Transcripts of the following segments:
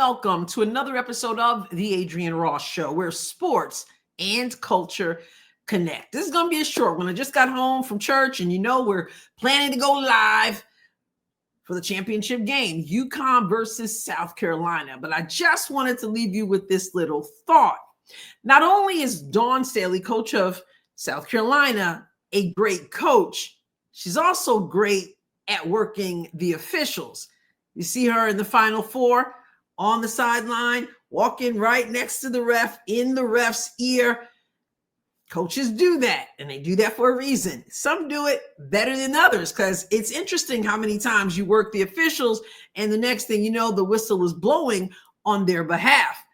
welcome to another episode of the Adrienne Ross Show, where sports and culture connect. This is going to be a short one. I just got home from church, and we're planning to go live for the championship game, UConn versus South Carolina. But I just wanted to leave you with this little thought. Not only is Dawn Staley, coach of South Carolina, a great coach, she's also great at working the officials. You see her in the Final Four on the sideline, walking right next to the ref, in the ref's ear. Coaches do that, and they do that for a reason. Some do it better than others because it's interesting how many times you work the officials, and the next thing you know, the whistle is blowing on their behalf.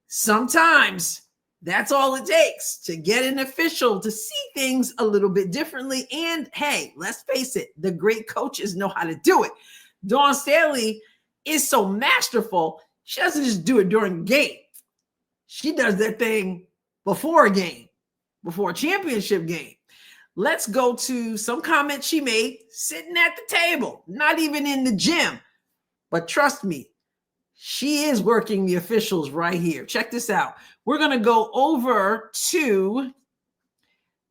Sometimes that's all it takes to get an official to see things a little bit differently. And hey, let's face it, the great coaches know how to do it. Dawn Staley is so masterful, she doesn't just do it during a game. She does that thing before a game, before a championship game. Let's go to some comments she made sitting at the table, not even in the gym. But trust me, she is working the officials right here. Check this out. We're going to go over to,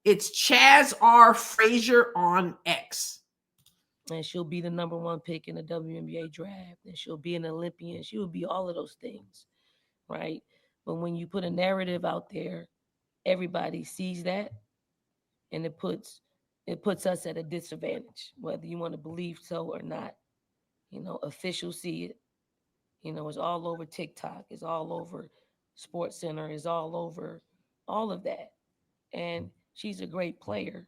it's Chaz R. Frazier on X. And she'll be the number one pick in the WNBA draft. And she'll be an Olympian. She will be all of those things, right? But when you put a narrative out there, everybody sees that, and it puts us at a disadvantage, whether you want to believe so or not. Officials see it. It's all over TikTok. It's all over SportsCenter. It's all over all of that. And she's a great player.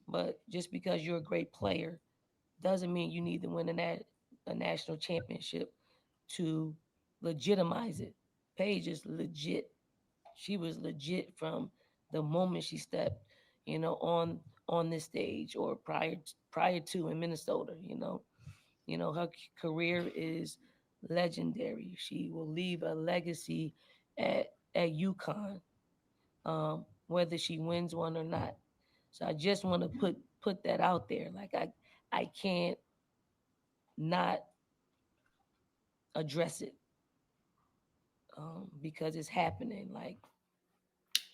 But just because you're a great player doesn't mean you need to win a national championship to legitimize it. Paige is legit. She was legit from the moment she stepped, on this stage, or prior to in Minnesota. Her career is legendary. She will leave a legacy at UConn, whether she wins one or not. So I just want to put that out there. Like I can't not address it because it's happening. Like,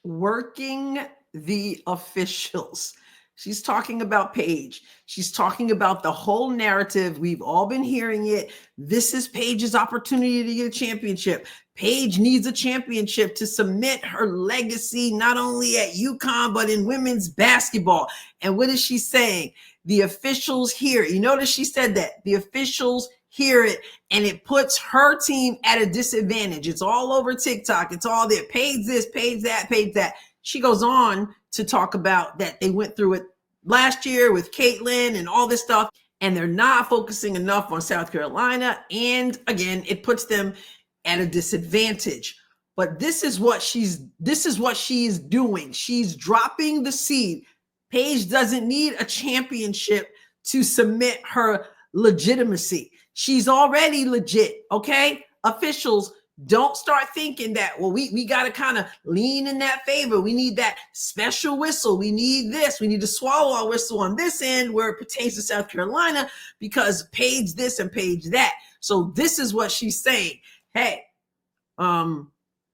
working the officials. She's talking about Paige. She's talking about the whole narrative. We've all been hearing it. This is Paige's opportunity to get a championship. Paige needs a championship to cement her legacy, not only at UConn, but in women's basketball. And what is she saying? The officials hear it. You notice she said that. The officials hear it, and it puts her team at a disadvantage. It's all over TikTok. It's all there. Paige this, Paige that, Paige that. She goes on to talk about that they went through it last year with Caitlin and all this stuff, and they're not focusing enough on South Carolina. And again, it puts them at a disadvantage. But this is what she is doing. She's dropping the seed. Paige doesn't need a championship to cement her legitimacy. She's already legit, okay? Officials, don't start thinking that, well, we got to kind of lean in that favor. We need that special whistle. We need this. We need to swallow our whistle on this end where it pertains to South Carolina because Paige this and Paige that. So this is what she's saying. Hey,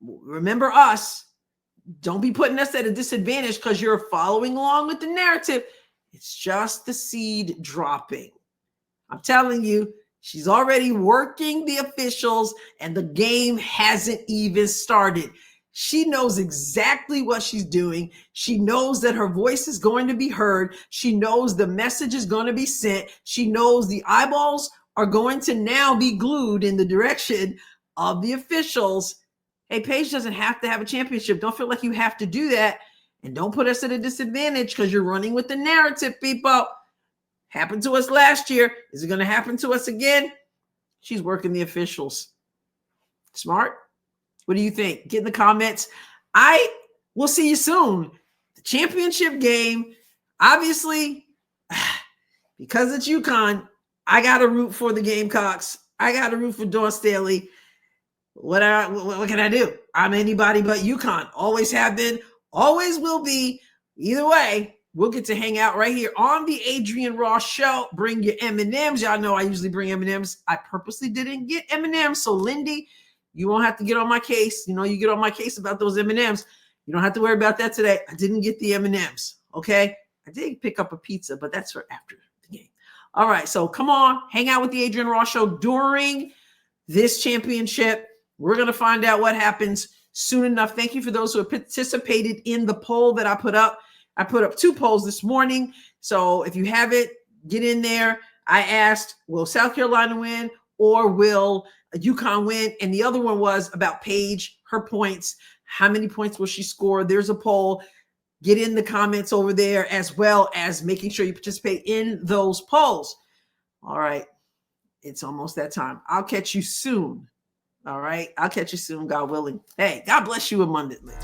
remember us. Don't be putting us at a disadvantage because you're following along with the narrative. It's just the seed dropping. I'm telling you, she's already working the officials, and the game hasn't even started. She knows exactly what she's doing. She knows that her voice is going to be heard. She knows the message is going to be sent. She knows the eyeballs are going to now be glued in the direction of the officials. Hey, Paige doesn't have to have a championship. Don't feel like you have to do that. And don't put us at a disadvantage because you're running with the narrative, people. Happened to us last year. Is it going to happen to us again? She's working the officials. Smart? What do you think? Get in the comments. I will see you soon. The championship game, obviously, because it's UConn, I got to root for the Gamecocks. I got to root for Dawn Staley. What can I do? I'm anybody but UConn. Always have been, always will be. Either way, we'll get to hang out right here on the Adrienne Ross Show. Bring your M&Ms. Y'all know I usually bring M&Ms. I purposely didn't get M&Ms. So, Lindy, You won't have to get on my case. You get on my case about those M&Ms. You don't have to worry about that today. I didn't get the M&Ms. Okay. I did pick up a pizza, but that's for after the game. All right. So come on, hang out with the Adrienne Ross Show during this championship. We're going to find out what happens soon enough. Thank you for those who have participated in the poll that I put up. I put up 2 polls this morning. So if you have it, get in there. I asked, will South Carolina win or will UConn win? And the other one was about Paige, her points. How many points will she score? There's a poll. Get in the comments over there, as well as making sure you participate in those polls. All right. It's almost that time. I'll catch you soon. All right. I'll catch you soon, God willing. Hey, God bless you abundantly.